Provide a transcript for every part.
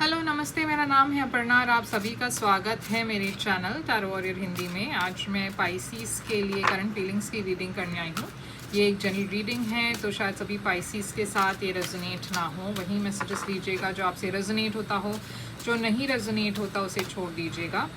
Hello नमस्ते, मेरा नाम है अपर्णा और आप सभी का स्वागत है मेरे चैनल टैरो वॉरियर हिंदी में। आज मैं पाइसीस के लिए करंट फीलिंग्स की रीडिंग करने आई हूँ। ये एक जनरल रीडिंग है, तो शायद सभी पाइसीस के साथ ये रेजोनेट ना हो, वही मैसेजेस लीजिएगा जो आपसे रेजोनेट होता हो। जो नहीं रेजोनेट होता उसे छोड़ दीजिएगा।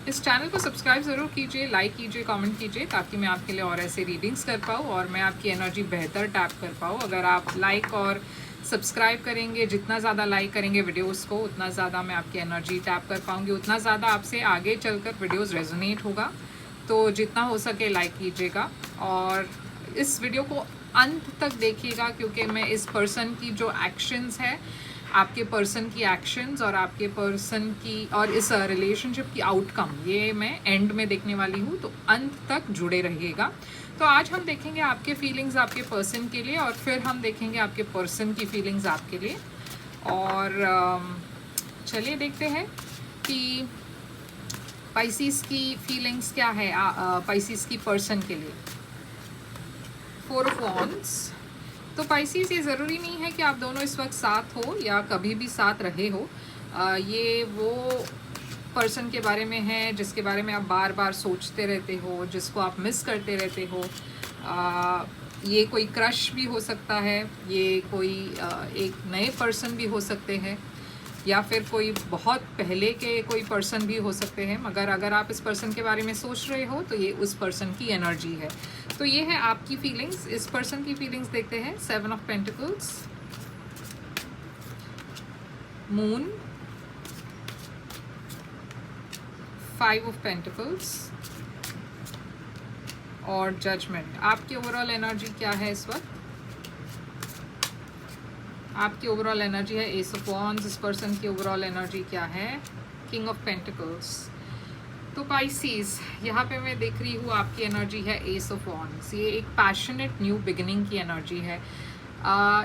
इस चैनल को सब्सक्राइब ज़रूर कीजिए, लाइक कीजिए, कमेंट कीजिए, ताकि मैं आपके लिए और ऐसे रीडिंग्स कर पाऊँ और मैं आपकी एनर्जी बेहतर टैप कर पाऊँ। अगर आप लाइक और सब्सक्राइब करेंगे, जितना ज़्यादा लाइक करेंगे वीडियोस को, उतना ज़्यादा मैं आपकी एनर्जी टैप कर पाऊँगी, उतना ज़्यादा आपसे आगे चलकर वीडियोस रेजोनेट होगा। तो जितना हो सके लाइक कीजिएगा और इस वीडियो को अंत तक देखिएगा, क्योंकि मैं इस पर्सन की जो एक्शंस है, आपके पर्सन की एक्शंस और आपके पर्सन की और इस रिलेशनशिप की आउटकम, ये मैं एंड में देखने वाली हूँ। तो अंत तक जुड़े रहिएगा। तो आज हम देखेंगे आपके फीलिंग्स आपके पर्सन के लिए, और फिर हम देखेंगे आपके पर्सन की फीलिंग्स आपके लिए। और चलिए देखते हैं कि पाइसीस की फीलिंग्स क्या है पाइसीस की पर्सन के लिए। 4 ऑफ वॉन्ड्स। तो पाइसीस, ये ज़रूरी नहीं है कि आप दोनों इस वक्त साथ हो या कभी भी साथ रहे हो। ये वो पर्सन के बारे में है जिसके बारे में आप बार बार सोचते रहते हो, जिसको आप मिस करते रहते हो। ये कोई क्रश भी हो सकता है, ये कोई एक नए पर्सन भी हो सकते हैं, या फिर कोई बहुत पहले के कोई पर्सन भी हो सकते हैं। मगर अगर आप इस पर्सन के बारे में सोच रहे हो तो ये उस पर्सन की एनर्जी है। तो ये है आपकी फीलिंग्स। इस पर्सन की फीलिंग्स देखते हैं। 7 of pentacles, moon, 5 of pentacles और जजमेंट। आपकी ओवरऑल एनर्जी क्या है इस वक्त? आपकी ओवरऑल एनर्जी है एस ऑफ वॉन्ड्स। इस पर्सन की ओवरऑल एनर्जी क्या है? King of pentacles. तो पाइसीज, यहाँ पे मैं देख रही हूँ आपकी एनर्जी है एस ऑफ वॉन्ड्स। ये एक पैशनेट न्यू बिगिनिंग की एनर्जी है।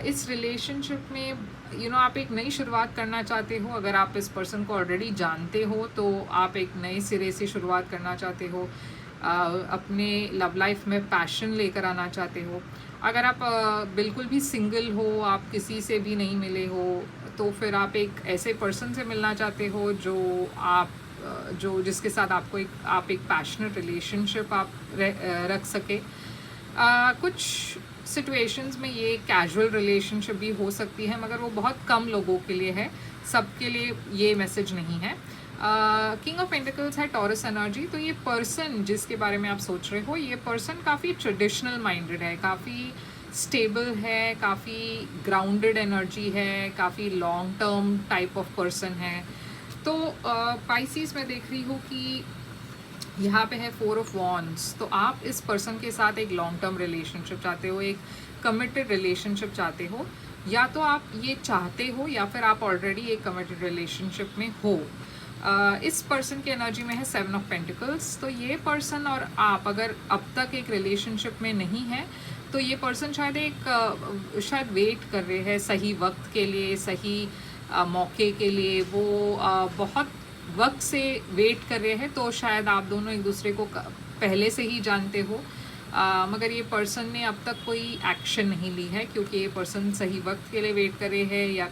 इस रिलेशनशिप में आप एक नई शुरुआत करना चाहते हो। अगर आप इस पर्सन को ऑलरेडी जानते हो तो आप एक नए सिरे से शुरुआत करना चाहते हो। अपने लव लाइफ में पैशन लेकर आना चाहते हो। अगर आप बिल्कुल भी सिंगल हो, आप किसी से भी नहीं मिले हो, तो फिर आप एक ऐसे पर्सन से मिलना चाहते हो जो जिसके साथ आप एक पैशनेट रिलेशनशिप आप रख सके। कुछ सिचुएशंस में ये कैजुअल रिलेशनशिप भी हो सकती है, मगर वो बहुत कम लोगों के लिए है, सबके लिए ये मैसेज नहीं है। किंग ऑफ पेंटिकल्स है टॉरस एनर्जी। तो ये पर्सन जिसके बारे में आप सोच रहे हो, ये पर्सन काफ़ी ट्रेडिशनल माइंडेड है, काफ़ी स्टेबल है, काफ़ी ग्राउंडेड एनर्जी है, काफ़ी long term type of person है। तो पाइसीस में देख रही हूँ कि यहाँ पे है 4 ऑफ वॉन्ड्स। तो आप इस पर्सन के साथ एक लॉन्ग टर्म रिलेशनशिप चाहते हो, एक कमिटेड रिलेशनशिप चाहते हो, या तो आप ये चाहते हो या फिर आप ऑलरेडी एक कमिटेड रिलेशनशिप में हो। इस पर्सन की एनर्जी में है 7 ऑफ पेंटिकल्स। तो ये पर्सन और आप अगर अब तक एक रिलेशनशिप में नहीं है, तो ये पर्सन शायद वेट कर रहे हैं सही वक्त के लिए, सही मौके के लिए। वो बहुत वक्त से वेट कर रहे हैं। तो शायद आप दोनों एक दूसरे को पहले से ही जानते हो, मगर ये पर्सन ने अब तक कोई एक्शन नहीं ली है, क्योंकि ये पर्सन सही वक्त के लिए वेट कर रहे हैं या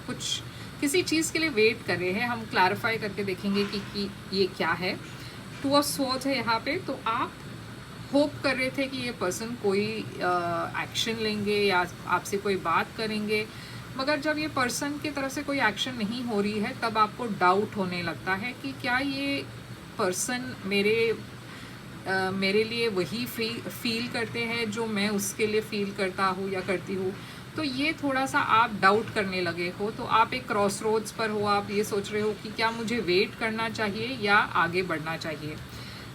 किसी चीज़ के लिए वेट कर रहे हैं। हम क्लैरिफाई करके देखेंगे कि ये क्या है। 2 ऑफ स्वॉर्ड्स है यहाँ पे। तो आप होप कर रहे थे कि ये पर्सन कोई एक्शन लेंगे या आपसे कोई बात करेंगे, मगर जब ये पर्सन की तरफ से कोई एक्शन नहीं हो रही है, तब आपको डाउट होने लगता है कि क्या ये पर्सन मेरे लिए वही फील करते हैं जो मैं उसके लिए फील करता हूँ या करती हूँ। तो ये थोड़ा सा आप डाउट करने लगे हो। तो आप एक क्रॉस रोड्स पर हो, आप ये सोच रहे हो कि क्या मुझे वेट करना चाहिए या आगे बढ़ना चाहिए।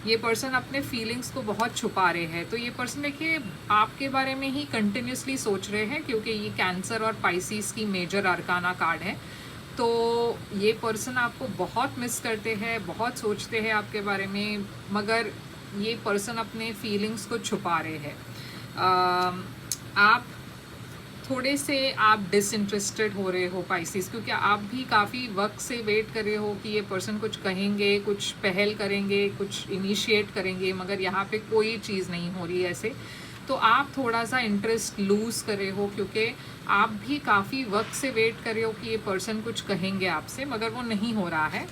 ये पर्सन अपने फीलिंग्स को बहुत छुपा रहे हैं। तो ये पर्सन देखिए आपके बारे में ही कंटिन्यूसली सोच रहे हैं, क्योंकि ये कैंसर और पाइसीस की मेजर अरकाना कार्ड है। तो ये पर्सन आपको बहुत मिस करते हैं, बहुत सोचते हैं आपके बारे में, मगर ये पर्सन अपने फीलिंग्स को छुपा रहे हैं। आप थोड़े से डिसइंटरेस्टेड हो रहे हो पाइसीस, क्योंकि आप भी काफ़ी वक्त से वेट कर रहे हो कि ये पर्सन कुछ कहेंगे, कुछ पहल करेंगे, कुछ इनिशिएट करेंगे, मगर यहाँ पे कोई चीज़ नहीं हो रही है ऐसे। तो आप थोड़ा सा इंटरेस्ट लूज़ कर रहे हो, क्योंकि आप भी काफ़ी वक्त से वेट कर रहे हो कि ये पर्सन कुछ कहेंगे आपसे, मगर वो नहीं हो रहा है।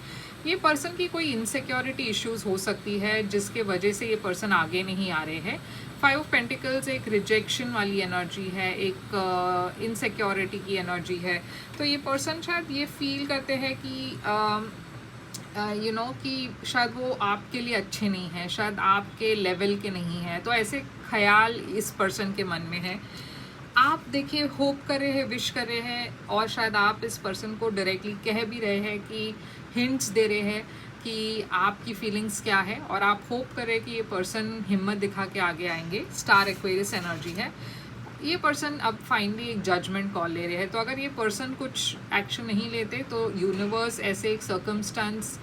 ये पर्सन की कोई इनसिक्योरिटी इश्यूज हो सकती है जिसके वजह से ये पर्सन आगे नहीं आ रहे हैं। 5 ऑफ पेंटिकल्स एक रिजेक्शन वाली एनर्जी है, एक इनसिक्योरिटी की एनर्जी है। तो ये पर्सन शायद ये फील करते हैं कि कि शायद वो आपके लिए अच्छे नहीं हैं, शायद आपके लेवल के नहीं हैं। तो ऐसे ख्याल इस पर्सन के मन में है। आप देखिए होप कर रहे हैं, विश कर रहे हैं, और शायद आप इस पर्सन को डायरेक्टली कह भी रहे हैं कि हिंट्स दे रहे हैं कि आपकी फीलिंग्स क्या है, और आप होप कर रहे हैं कि ये पर्सन हिम्मत दिखा के आगे आएंगे। स्टार एक्वेरियस एनर्जी है। ये पर्सन अब फाइनली एक जजमेंट कॉल ले रहे हैं। तो अगर ये पर्सन कुछ एक्शन नहीं लेते तो यूनिवर्स ऐसे एक सर्कमस्टांस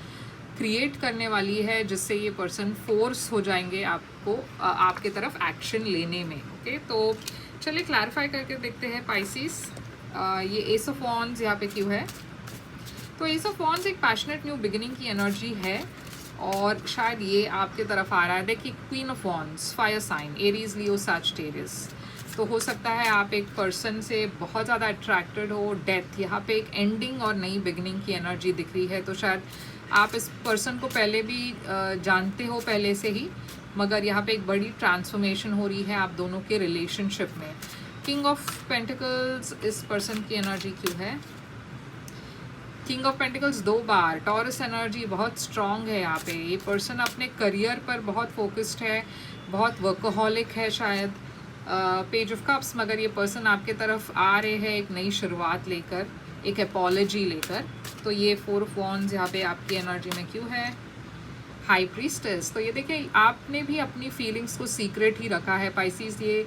क्रिएट करने वाली है जिससे ये पर्सन फोर्स हो जाएंगे आपको आपके तरफ एक्शन लेने में। ओके, तो चलिए क्लैरिफाई करके देखते हैं पाइसिस। ये एस ऑफ वॉन्ड्स यहाँ पे क्यों है? तो एस ऑफ वॉन्ड्स एक पैशनेट न्यू बिगिनिंग की एनर्जी है, और शायद ये आपके तरफ आ रहा है। देखिए Queen of Wands, fire sign, Aries, Leo, Sagittarius. तो हो सकता है आप एक पर्सन से बहुत ज़्यादा अट्रैक्टेड हो। डेथ, यहाँ पे एक एंडिंग और नई बिगिनिंग की एनर्जी दिख रही है। तो शायद आप इस पर्सन को पहले भी जानते हो पहले से ही, मगर यहाँ पे एक बड़ी ट्रांसफॉर्मेशन हो रही है आप दोनों के रिलेशनशिप में। किंग ऑफ पेंटिकल्स इस पर्सन की एनर्जी क्यों है? King of pentacles 2 bar, taurus energy बहुत स्ट्रॉन्ग है यहाँ पे। ये पर्सन अपने करियर पर बहुत फोकस्ड है, बहुत वर्कोहॉलिक है शायद। पेज ऑफ कप्स, मगर ये पर्सन आपके तरफ आ रहे हैं एक नई शुरुआत लेकर, एक अपॉलॉजी लेकर। तो ये 4 ऑफ वॉन्ड्स यहाँ पे आपकी एनर्जी में क्यों है? High priestess. तो ये देखिए आपने भी अपनी फीलिंग्स को सीक्रेट ही रखा है पाइसिस। ये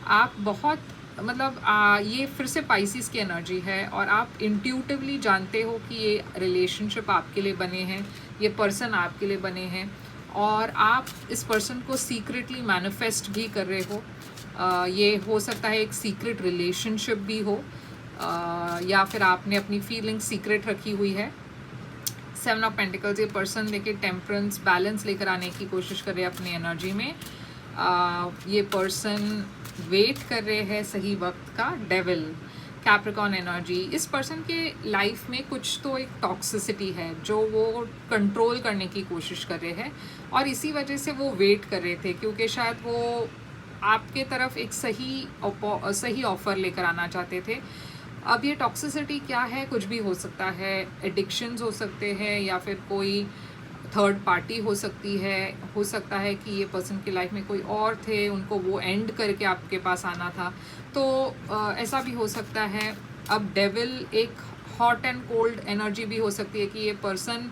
आप बहुत मतलब ये फिर से पाइसिस की एनर्जी है, और आप इंट्यूटिवली जानते हो कि ये रिलेशनशिप आपके लिए बने हैं, ये पर्सन आपके लिए बने हैं, और आप इस पर्सन को सीक्रेटली मैनिफेस्ट भी कर रहे हो। ये हो सकता है एक सीक्रेट रिलेशनशिप भी हो, या फिर आपने अपनी फीलिंग्स सीक्रेट रखी हुई है। 7 ऑफ पेंटिकल्स, ये पर्सन देखिए टेम्परेंस, बैलेंस लेकर आने की कोशिश कर रहे हैं अपनी एनर्जी में। ये पर्सन वेट कर रहे हैं सही वक्त का। डेविल, कैप्रिकॉर्न एनर्जी, इस पर्सन के लाइफ में कुछ तो एक टॉक्सिसिटी है जो वो कंट्रोल करने की कोशिश कर रहे हैं, और इसी वजह से वो वेट कर रहे थे, क्योंकि शायद वो आपके तरफ एक सही ऑफर लेकर आना चाहते थे। अब ये टॉक्सिसिटी क्या है? कुछ भी हो सकता है, एडिक्शंस हो सकते हैं, या फिर कोई थर्ड पार्टी हो सकती है। हो सकता है कि ये पर्सन की लाइफ में कोई और थे, उनको वो एंड करके आपके पास आना था। तो ऐसा भी हो सकता है। अब डेविल एक हॉट एंड कोल्ड एनर्जी भी हो सकती है कि ये पर्सन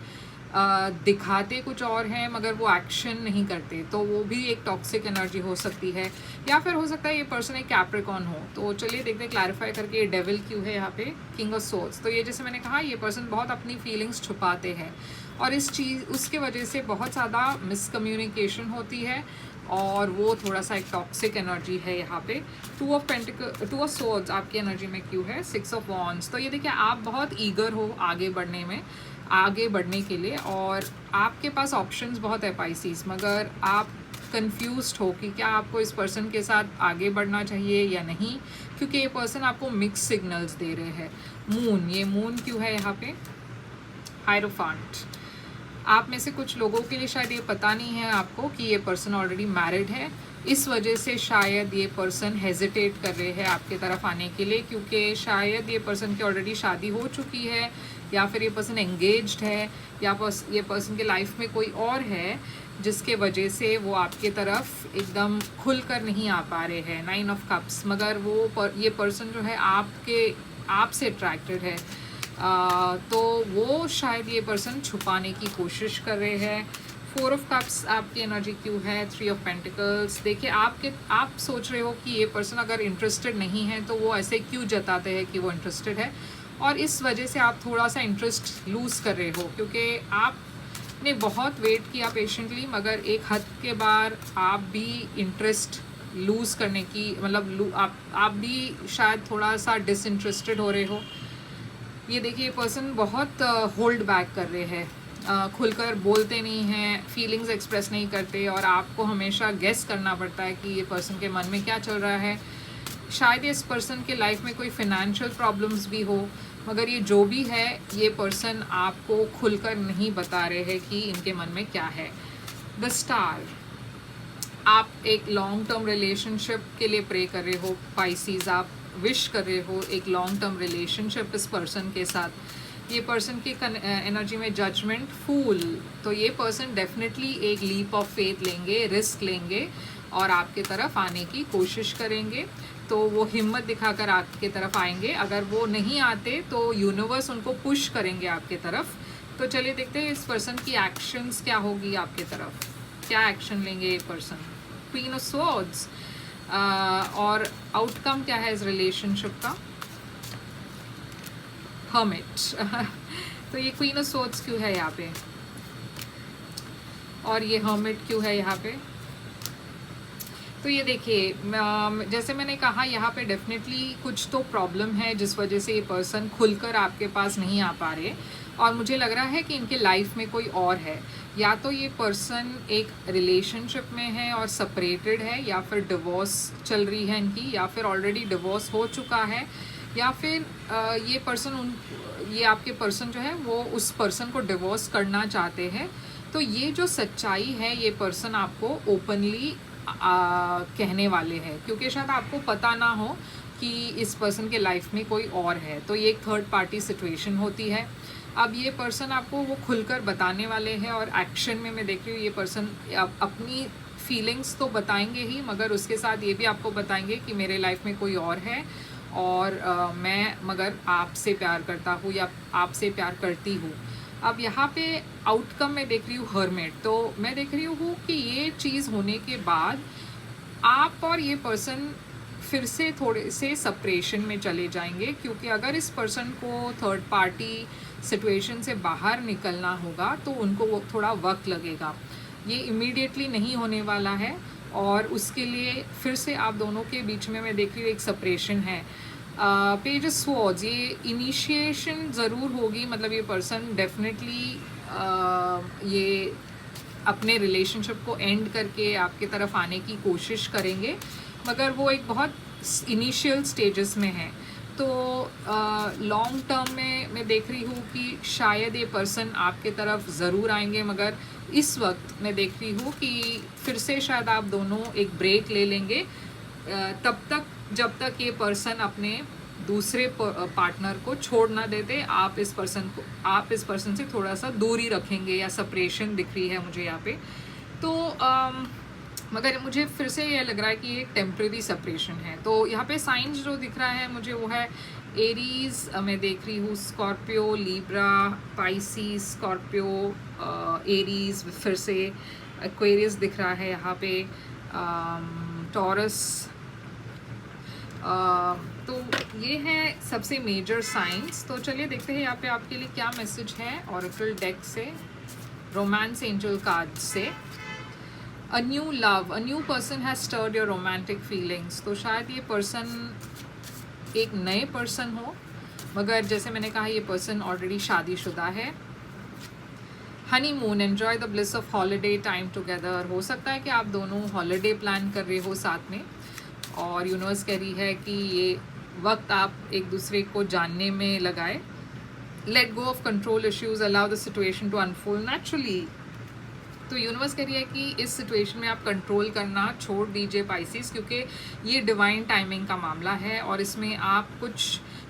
दिखाते कुछ और हैं मगर वो एक्शन नहीं करते, तो वो भी एक टॉक्सिक एनर्जी हो सकती है। या फिर हो सकता है ये पर्सन एक कैप्रिकॉर्न हो। तो चलिए देखते हैं क्लैरिफाई करके ये डेविल क्यों है यहाँ पे। किंग ऑफ सोर्ड्स, तो ये जैसे मैंने कहा ये पर्सन बहुत अपनी फीलिंग्स छुपाते हैं, और इस चीज़ उसके वजह से बहुत ज़्यादा मिसकम्युनिकेशन होती है, और वो थोड़ा सा एक टॉक्सिक एनर्जी है यहाँ पे। 2 ऑफ सोर्ड्स आपकी एनर्जी में क्यों है? 6 ऑफ वॉन्ड्स, तो ये देखिए आप बहुत ईगर हो आगे बढ़ने के लिए, और आपके पास ऑप्शंस बहुत है पाइसिस, मगर आप कंफ्यूज्ड हो कि क्या आपको इस पर्सन के साथ आगे बढ़ना चाहिए या नहीं, क्योंकि ये पर्सन आपको मिक्स सिग्नल्स दे रहे हैं। मून, ये मून क्यों है यहाँ पे? हायरोफांट, आप में से कुछ लोगों के लिए शायद ये पता नहीं है आपको कि ये पर्सन ऑलरेडी मैरिड है, इस वजह से शायद ये पर्सन हेजिटेट कर रहे हैं आपके तरफ आने के लिए, क्योंकि शायद ये पर्सन की ऑलरेडी शादी हो चुकी है, या फिर ये पर्सन एंगेज्ड है, या ये पर्सन के लाइफ में कोई और है जिसके वजह से वो आपके तरफ एकदम खुलकर नहीं आ पा रहे हैं। 9 ऑफ कप्स, मगर ये पर्सन जो है आपसे अट्रैक्टेड है, तो वो शायद ये पर्सन छुपाने की कोशिश कर रहे हैं। 4 ऑफ कप्स आपकी एनर्जी क्यों है? 3 ऑफ पेंटिकल्स, देखिए आप सोच रहे हो कि ये पर्सन अगर इंटरेस्टेड नहीं है तो वो ऐसे क्यों जताते हैं कि वो इंटरेस्टेड है, और इस वजह से आप थोड़ा सा इंटरेस्ट लूज़ कर रहे हो, क्योंकि आपने बहुत वेट किया पेशेंटली, मगर एक हद के बाद आप भी इंटरेस्ट लूज़ करने की मतलब आप भी शायद थोड़ा सा डिसइंटरेस्टेड हो रहे हो। ये देखिए पर्सन बहुत होल्ड बैक कर रहे हैं, खुलकर बोलते नहीं हैं, फीलिंग्स एक्सप्रेस नहीं करते, और आपको हमेशा गेस करना पड़ता है कि ये पर्सन के मन में क्या चल रहा है। शायद इस पर्सन के लाइफ में कोई फिनेंशियल प्रॉब्लम्स भी हो, मगर ये जो भी है ये पर्सन आपको खुलकर नहीं बता रहे हैं कि इनके मन में क्या है। द स्टार, आप एक लॉन्ग टर्म रिलेशनशिप के लिए प्रे कर रहे हो पाइसीज, आप विश कर रहे हो एक लॉन्ग टर्म रिलेशनशिप इस पर्सन के साथ। ये पर्सन की एनर्जी में जजमेंट, फूल, तो ये पर्सन डेफिनेटली एक लीप ऑफ फेथ लेंगे, रिस्क लेंगे और आपके तरफ आने की कोशिश करेंगे। तो वो हिम्मत दिखाकर आपके तरफ आएंगे, अगर वो नहीं आते तो यूनिवर्स उनको पुश करेंगे आपके तरफ। तो चलिए देखते हैं इस पर्सन की एक्शंस क्या होगी आपके तरफ, क्या एक्शन लेंगे ये पर्सन। क्वीन ऑफ स्वॉर्ड्स, और आउटकम क्या है इस रिलेशनशिप का, हर्मिट। तो ये क्वीन ऑफ स्वॉर्ड्स क्यों है यहाँ पे और ये हर्मिट क्यों है यहाँ पे? तो ये देखिए, जैसे मैंने कहा यहाँ पे डेफिनेटली कुछ तो प्रॉब्लम है जिस वजह से ये पर्सन खुलकर आपके पास नहीं आ पा रहे, और मुझे लग रहा है कि इनके लाइफ में कोई और है। या तो ये पर्सन एक रिलेशनशिप में है और सेपरेटेड है, या फिर डिवोर्स चल रही है इनकी, या फिर ऑलरेडी डिवोर्स हो चुका है, या फिर ये आपके पर्सन जो है वो उस पर्सन को डिवोर्स करना चाहते हैं। तो ये जो सच्चाई है ये पर्सन आपको ओपनली कहने वाले हैं, क्योंकि शायद आपको पता ना हो कि इस पर्सन के लाइफ में कोई और है। तो ये एक थर्ड पार्टी सिचुएशन होती है। अब ये पर्सन आपको वो खुलकर बताने वाले हैं, और एक्शन में मैं देख रही हूँ ये पर्सन अपनी फीलिंग्स तो बताएंगे ही, मगर उसके साथ ये भी आपको बताएंगे कि मेरे लाइफ में कोई और है, और मैं मगर आपसे प्यार करता हूँ या आपसे प्यार करती हूँ। अब यहाँ पे आउटकम में देख रही हूँ हर्मिट। तो मैं देख रही हूँ कि ये चीज़ होने के बाद आप और ये पर्सन फिर से थोड़े से सेपरेशन में चले जाएंगे, क्योंकि अगर इस पर्सन को थर्ड पार्टी सिचुएशन से बाहर निकलना होगा तो उनको वो थोड़ा वक्त लगेगा। ये इमीडिएटली नहीं होने वाला है, और उसके लिए फिर से आप दोनों के बीच में मैं देख रही हूँ एक सेपरेशन है। पेज ऑफ स्वॉर्ड्स, ये इनिशिएशन ज़रूर होगी, मतलब ये पर्सन डेफिनेटली ये अपने रिलेशनशिप को एंड करके आपके तरफ आने की कोशिश करेंगे, मगर वो एक बहुत इनिशियल स्टेजेस में है। तो लॉन्ग टर्म में मैं देख रही हूँ कि शायद ये पर्सन आपके तरफ ज़रूर आएंगे, मगर इस वक्त मैं देख रही हूँ कि फिर से शायद आप दोनों एक ब्रेक ले लेंगे, तब तक जब तक ये पर्सन अपने दूसरे पार्टनर को छोड़ ना देते। आप इस पर्सन से थोड़ा सा दूरी रखेंगे, या सेपरेशन दिख रही है मुझे यहाँ पे। तो मगर मुझे फिर से ये लग रहा है कि ये एक टेम्प्रेरी सेपरेशन है। तो यहाँ पे साइंस जो दिख रहा है मुझे वो है एरीज, मैं देख रही हूँ Scorpio, Libra, Pisces, Scorpio, Aries, फिर से एक्वेरियस दिख रहा है यहाँ पे, टॉरस। तो ये है सबसे मेजर साइंस। तो चलिए देखते हैं यहाँ पे आपके लिए क्या मैसेज है ऑरेकल डेक से, रोमांस एंजल कार्ड से। A new love, a new person has stirred your romantic feelings. तो शायद ये पर्सन एक नए पर्सन हो, मगर जैसे मैंने कहा ये पर्सन ऑलरेडी शादीशुदा है। Honeymoon, enjoy the bliss of holiday time together. हो सकता है कि आप दोनों हॉलीडे प्लान कर रहे हो साथ में, और यूनिवर्स कह रही है कि ये वक्त आप एक दूसरे को जानने में लगाए। Let go of control issues, allow the situation to unfold naturally. तो यूनिवर्स कह रही है कि इस सिचुएशन में आप कंट्रोल करना छोड़ दीजिए पाइसिस, क्योंकि ये डिवाइन टाइमिंग का मामला है, और इसमें आप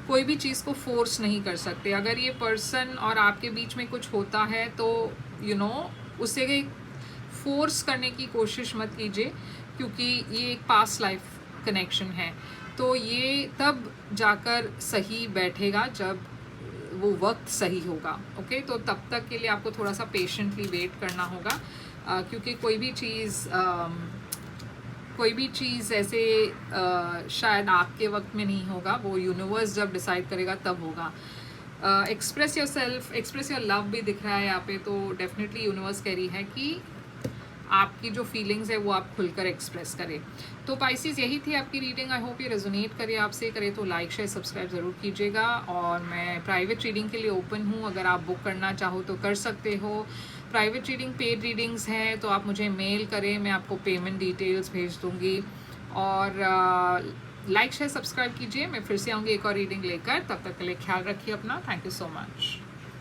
कोई भी चीज़ को फोर्स नहीं कर सकते। अगर ये पर्सन और आपके बीच में कुछ होता है तो उसे फोर्स करने की कोशिश मत कीजिए, क्योंकि ये एक पास्ट लाइफ कनेक्शन है। तो ये तब जाकर सही बैठेगा जब वो वक्त सही होगा। ओके, तो तब तक के लिए आपको थोड़ा सा पेशेंटली वेट करना होगा, क्योंकि कोई भी चीज़ ऐसे शायद आपके वक्त में नहीं होगा, वो यूनिवर्स जब डिसाइड करेगा तब होगा। Express your self, express your love भी दिख रहा है यहाँ पे। तो डेफिनेटली यूनिवर्स कह रही है कि आपकी जो फीलिंग्स है वो आप खुलकर एक्सप्रेस करें। तो पाइसिस यही थी आपकी रीडिंग। आई होप ये रेजोनेट करे आपसे, करे तो लाइक शेयर सब्सक्राइब ज़रूर कीजिएगा। और मैं प्राइवेट रीडिंग के लिए ओपन हूँ, अगर आप बुक करना चाहो तो कर सकते हो। प्राइवेट रीडिंग पेड रीडिंग्स हैं, तो आप मुझे मेल करें, मैं आपको पेमेंट डिटेल्स भेज दूँगी। और लाइक शेयर सब्सक्राइब कीजिए। मैं फिर से आऊँगी एक और रीडिंग लेकर, तब तक के लिए ख्याल रखिए अपना। Thank you so much.